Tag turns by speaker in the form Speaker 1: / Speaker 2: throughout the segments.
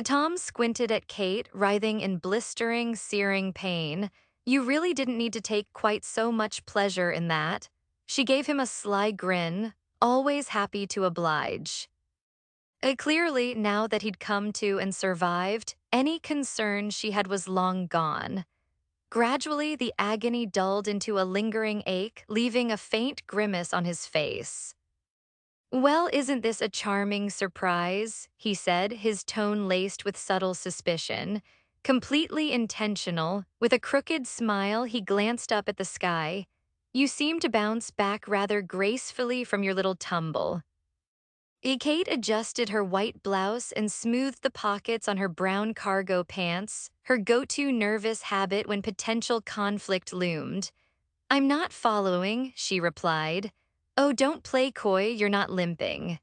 Speaker 1: Tom squinted at Kate, writhing in blistering, searing pain. You really didn't need to take quite so much pleasure in that. She gave him a sly grin, always happy to oblige. Clearly, now that he'd come to and survived, any concern she had was long gone. Gradually, the agony dulled into a lingering ache, leaving a faint grimace on his face. Well, isn't this a charming surprise? He said, his tone laced with subtle suspicion. Completely intentional, with a crooked smile, he glanced up at the sky. You seem to bounce back rather gracefully from your little tumble. Kate adjusted her white blouse and smoothed the pockets on her brown cargo pants, her go-to nervous habit when potential conflict loomed. I'm not following, she replied. Oh, don't play coy, you're not limping.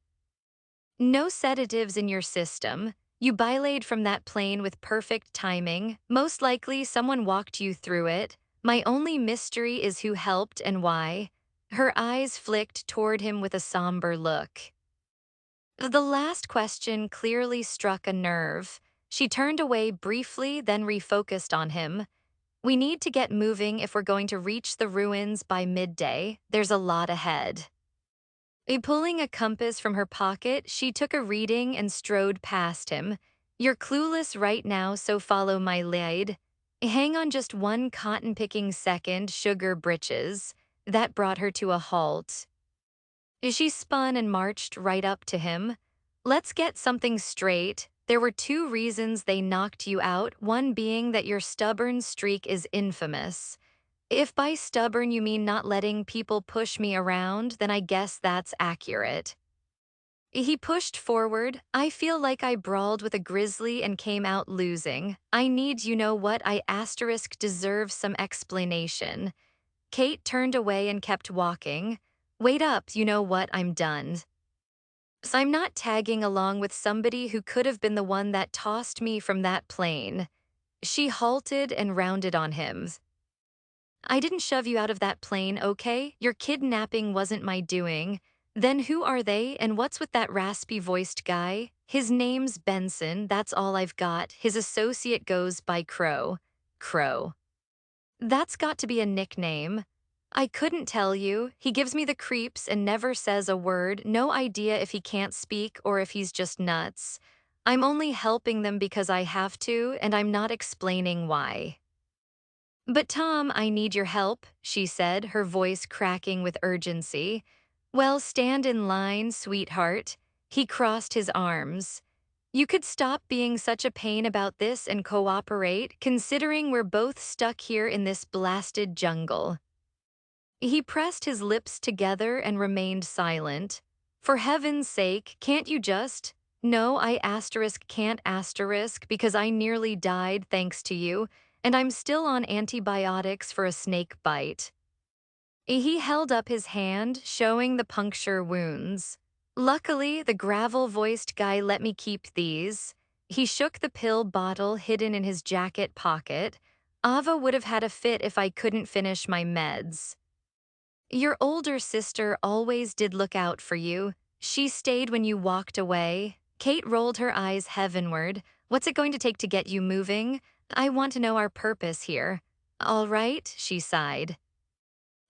Speaker 1: No sedatives in your system. You bilayed from that plane with perfect timing. Most likely someone walked you through it. My only mystery is who helped and why. Her eyes flicked toward him with a somber look. The last question clearly struck a nerve. She turned away briefly, then refocused on him. We need to get moving if we're going to reach the ruins by midday. There's a lot ahead. Pulling a compass from her pocket, she took a reading and strode past him. You're clueless right now, so follow my lead. Hang on just one cotton-picking second, sugar britches. That brought her to a halt. She spun and marched right up to him. Let's get something straight. There were two reasons they knocked you out, one being that your stubborn streak is infamous. If by stubborn you mean not letting people push me around, then I guess that's accurate. He pushed forward. I feel like I brawled with a grizzly and came out losing. I need you know what I asterisk deserve some explanation. Kate turned away and kept walking. Wait up, you know what, I'm done. So I'm not tagging along with somebody who could have been the one that tossed me from that plane. She halted and rounded on him. I didn't shove you out of that plane, okay? Your kidnapping wasn't my doing. Then who are they, and what's with that raspy-voiced guy? His name's Benson, that's all I've got. His associate goes by Crow. Crow. That's got to be a nickname. I couldn't tell you. He gives me the creeps and never says a word, no idea if he can't speak or if he's just nuts. I'm only helping them because I have to, and I'm not explaining why. But Tom, I need your help, she said, her voice cracking with urgency. Well, stand in line, sweetheart. He crossed his arms. You could stop being such a pain about this and cooperate, considering we're both stuck here in this blasted jungle. He pressed his lips together and remained silent. For heaven's sake, can't you just? No, I asterisk can't asterisk because I nearly died thanks to you, and I'm still on antibiotics for a snake bite. He held up his hand, showing the puncture wounds. Luckily, the gravel-voiced guy let me keep these. He shook the pill bottle hidden in his jacket pocket. Ava would have had a fit if I couldn't finish my meds. Your older sister always did look out for you. She stayed when you walked away. Kate rolled her eyes heavenward. What's it going to take to get you moving? I want to know our purpose here. All right, she sighed.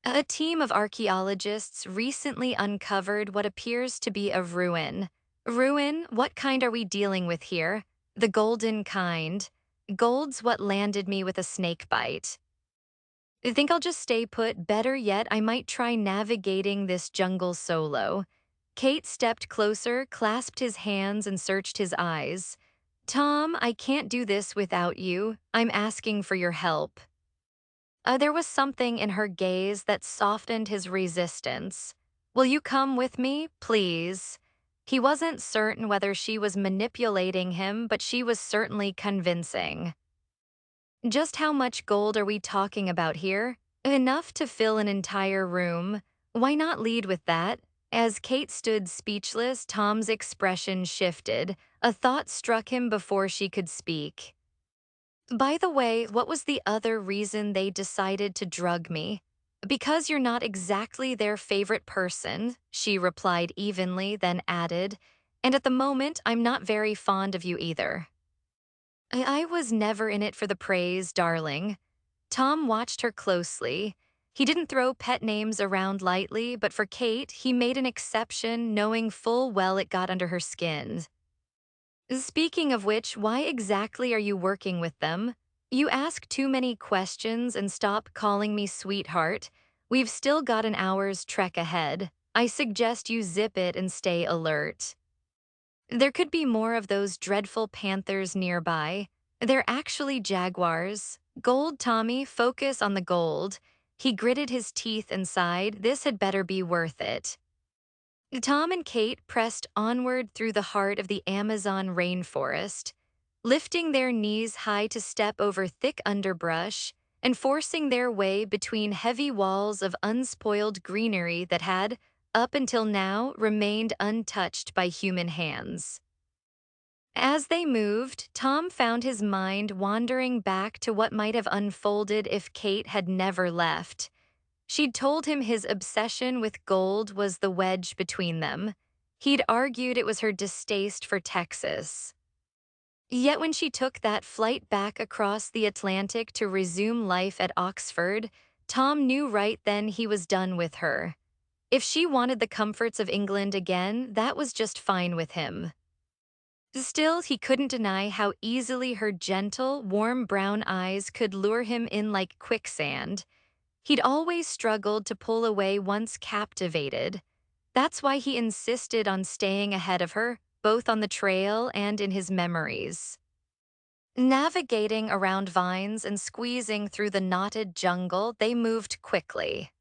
Speaker 1: A team of archaeologists recently uncovered what appears to be a ruin. Ruin? What kind are we dealing with here? The golden kind. Gold's what landed me with a snake bite. I think I'll just stay put. Better yet, I might try navigating this jungle solo. Kate stepped closer, clasped his hands, and searched his eyes. Tom, I can't do this without you. I'm asking for your help. There was something in her gaze that softened his resistance. Will you come with me, please? He wasn't certain whether she was manipulating him, but she was certainly convincing. Just how much gold are we talking about here? Enough to fill an entire room. Why not lead with that? As Kate stood speechless, Tom's expression shifted. A thought struck him before she could speak. By the way, what was the other reason they decided to drug me? Because you're not exactly their favorite person, she replied evenly, then added, and at the moment, I'm not very fond of you either. I was never in it for the praise, darling. Tom watched her closely. He didn't throw pet names around lightly, but for Kate, he made an exception, knowing full well it got under her skin. Speaking of which, why exactly are you working with them? You ask too many questions and stop calling me sweetheart. We've still got an hour's trek ahead. I suggest you zip it and stay alert. There could be more of those dreadful panthers nearby. They're actually jaguars. Gold Tommy, focus on the gold. He gritted his teeth and sighed. This had better be worth it. Tom and Kate pressed onward through the heart of the Amazon rainforest, lifting their knees high to step over thick underbrush and forcing their way between heavy walls of unspoiled greenery that had, up until now, remained untouched by human hands. As they moved, Tom found his mind wandering back to what might have unfolded if Kate had never left. She'd told him his obsession with gold was the wedge between them. He'd argued it was her distaste for Texas. Yet when she took that flight back across the Atlantic to resume life at Oxford, Tom knew right then he was done with her. If she wanted the comforts of England again, that was just fine with him. Still, he couldn't deny how easily her gentle, warm brown eyes could lure him in like quicksand. He'd always struggled to pull away once captivated. That's why he insisted on staying ahead of her, both on the trail and in his memories. Navigating around vines and squeezing through the knotted jungle, they moved quickly.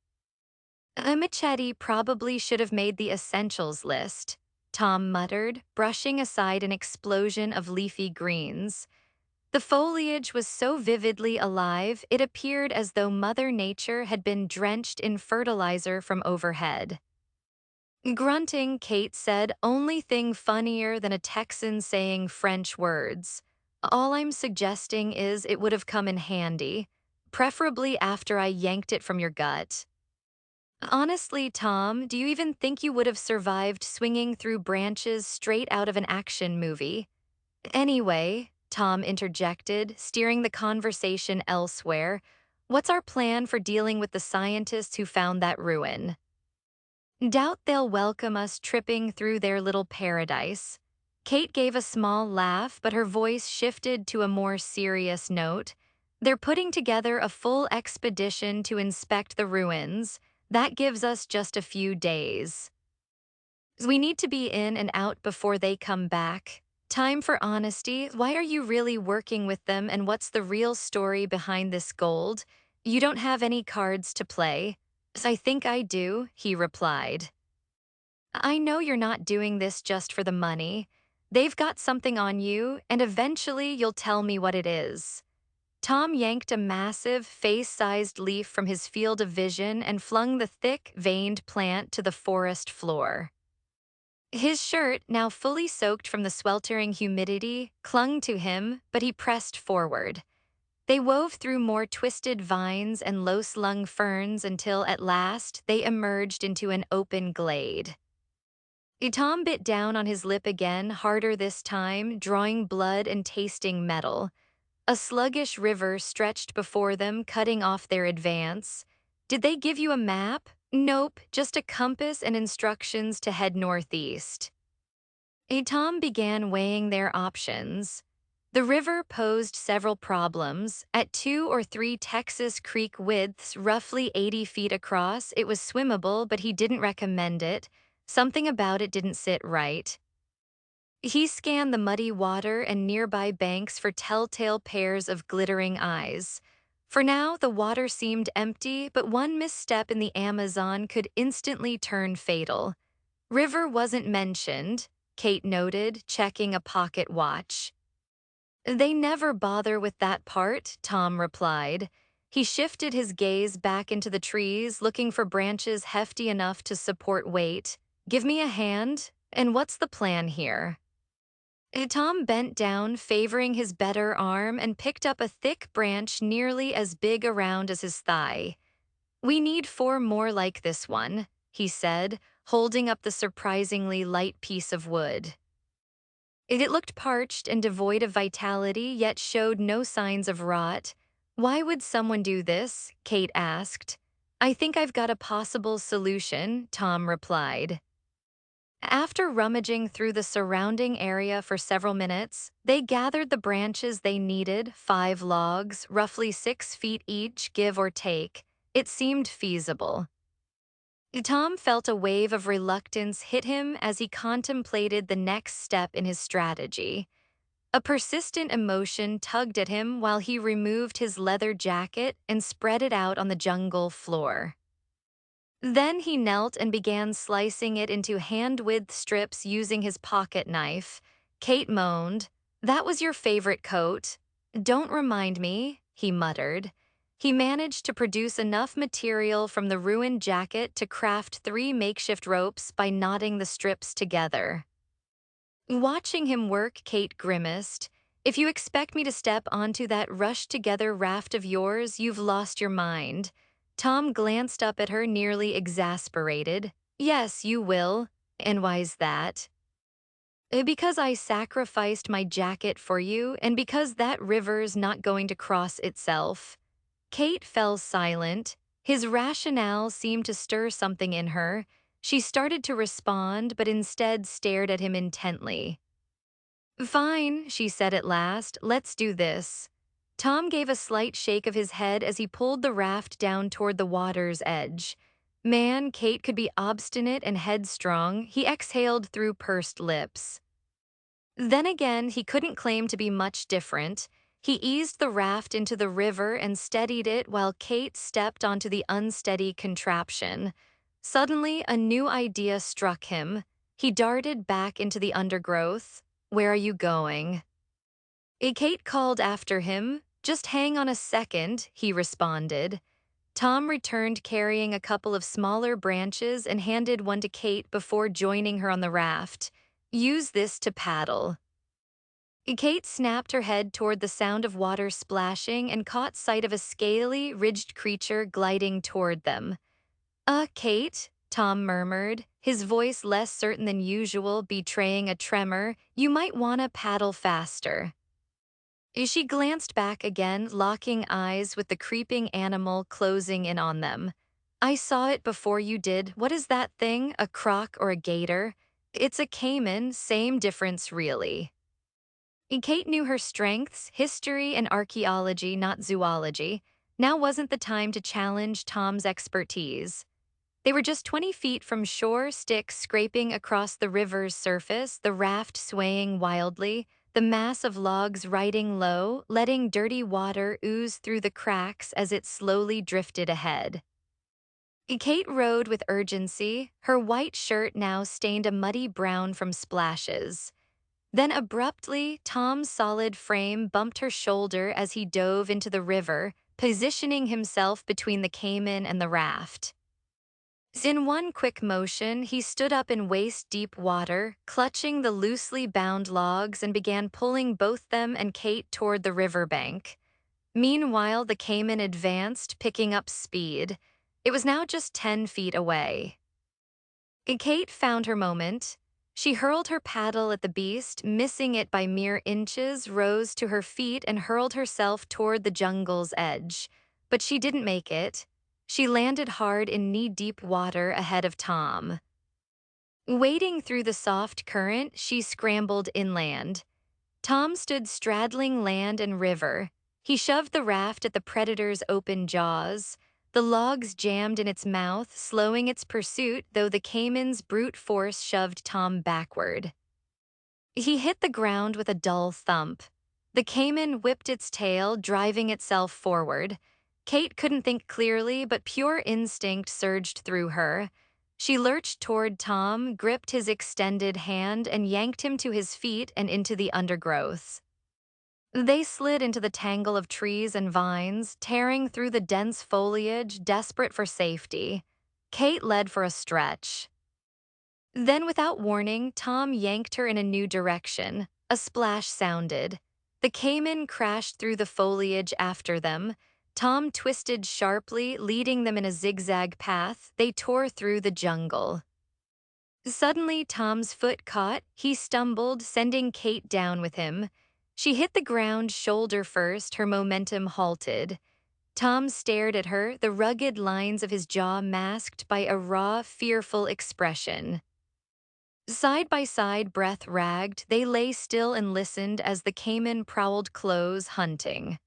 Speaker 1: Machete probably should have made the essentials list, Tom muttered, brushing aside an explosion of leafy greens. The foliage was so vividly alive, it appeared as though Mother Nature had been drenched in fertilizer from overhead. Grunting, Kate said, only thing funnier than a Texan saying French words. All I'm suggesting is it would have come in handy, preferably after I yanked it from your gut. Honestly, Tom, do you even think you would have survived swinging through branches straight out of an action movie? Anyway, Tom interjected, steering the conversation elsewhere, what's our plan for dealing with the scientists who found that ruin? Doubt they'll welcome us tripping through their little paradise. Kate gave a small laugh, but her voice shifted to a more serious note. They're putting together a full expedition to inspect the ruins. That gives us just a few days. We need to be in and out before they come back. Time for honesty. Why are you really working with them, and what's the real story behind this gold? You don't have any cards to play. I think I do, he replied. I know you're not doing this just for the money. They've got something on you, and eventually you'll tell me what it is. Tom yanked a massive, face-sized leaf from his field of vision and flung the thick, veined plant to the forest floor. His shirt, now fully soaked from the sweltering humidity, clung to him, but he pressed forward. They wove through more twisted vines and low-slung ferns until, at last, they emerged into an open glade. Tom bit down on his lip again, harder this time, drawing blood and tasting metal. A sluggish river stretched before them, cutting off their advance. Did they give you a map? Nope, just a compass and instructions to head northeast. Tom began weighing their options. The river posed several problems. At 2 or 3 Texas Creek widths, roughly 80 feet across, it was swimmable, but he didn't recommend it. Something about it didn't sit right. He scanned the muddy water and nearby banks for telltale pairs of glittering eyes. For now, the water seemed empty, but one misstep in the Amazon could instantly turn fatal. River wasn't mentioned, Kate noted, checking a pocket watch. They never bother with that part, Tom replied. He shifted his gaze back into the trees, looking for branches hefty enough to support weight. Give me a hand, and what's the plan here? Tom bent down, favoring his better arm, and picked up a thick branch nearly as big around as his thigh. We need 4 more like this one, he said, holding up the surprisingly light piece of wood. It looked parched and devoid of vitality, yet showed no signs of rot. Why would someone do this? Kate asked. I think I've got a possible solution, Tom replied. After rummaging through the surrounding area for several minutes, they gathered the branches they needed, 5 logs, roughly 6 feet each, give or take. It seemed feasible. Tom felt a wave of reluctance hit him as he contemplated the next step in his strategy. A persistent emotion tugged at him while he removed his leather jacket and spread it out on the jungle floor. Then he knelt and began slicing it into hand-width strips using his pocket knife. Kate moaned, "That was your favorite coat." "Don't remind me," he muttered. He managed to produce enough material from the ruined jacket to craft 3 makeshift ropes by knotting the strips together. Watching him work, Kate grimaced. "If you expect me to step onto that rushed-together raft of yours, you've lost your mind." Tom glanced up at her, nearly exasperated. "Yes, you will. And why's that?" Because I sacrificed my jacket for you, and because that river's not going to cross itself." Kate fell silent. His rationale seemed to stir something in her. She started to respond, but instead stared at him intently. "Fine," she said at last, "let's do this." Tom gave a slight shake of his head as he pulled the raft down toward the water's edge. Man, Kate could be obstinate and headstrong, he exhaled through pursed lips. Then again, he couldn't claim to be much different. He eased the raft into the river and steadied it while Kate stepped onto the unsteady contraption. Suddenly, a new idea struck him. He darted back into the undergrowth. "Where are you going?" Kate called after him. "Just hang on a second," he responded. Tom returned carrying a couple of smaller branches and handed one to Kate before joining her on the raft. "Use this to paddle." Kate snapped her head toward the sound of water splashing and caught sight of a scaly, ridged creature gliding toward them. Kate," Tom murmured, his voice less certain than usual, betraying a tremor, "you might wanna paddle faster." She glanced back again, locking eyes with the creeping animal closing in on them. "I saw it before you did. What is that thing, a croc or a gator?" "It's a caiman, same difference really." Kate knew her strengths, history and archaeology, not zoology. Now wasn't the time to challenge Tom's expertise. They were just 20 feet from shore, sticks scraping across the river's surface, the raft swaying wildly, the mass of logs riding low, letting dirty water ooze through the cracks as it slowly drifted ahead. Kate rowed with urgency, her white shirt now stained a muddy brown from splashes. Then abruptly, Tom's solid frame bumped her shoulder as he dove into the river, positioning himself between the caiman and the raft. In one quick motion, he stood up in waist-deep water, clutching the loosely bound logs and began pulling both them and Kate toward the riverbank. Meanwhile, the caiman advanced, picking up speed. It was now just 10 feet away. Kate found her moment. She hurled her paddle at the beast, missing it by mere inches, rose to her feet and hurled herself toward the jungle's edge. But she didn't make it. She landed hard in knee-deep water ahead of Tom. Wading through the soft current, she scrambled inland. Tom stood straddling land and river. He shoved the raft at the predator's open jaws. The logs jammed in its mouth, slowing its pursuit, though the caiman's brute force shoved Tom backward. He hit the ground with a dull thump. The caiman whipped its tail, driving itself forward. Kate couldn't think clearly, but pure instinct surged through her. She lurched toward Tom, gripped his extended hand, and yanked him to his feet and into the undergrowth. They slid into the tangle of trees and vines, tearing through the dense foliage, desperate for safety. Kate led for a stretch. Then, without warning, Tom yanked her in a new direction. A splash sounded. The caiman crashed through the foliage after them. Tom twisted sharply, leading them in a zigzag path. They tore through the jungle. Suddenly, Tom's foot caught. He stumbled, sending Kate down with him. She hit the ground shoulder first, her momentum halted. Tom stared at her, the rugged lines of his jaw masked by a raw, fearful expression. Side by side, breath ragged, they lay still and listened as the caiman prowled close, hunting.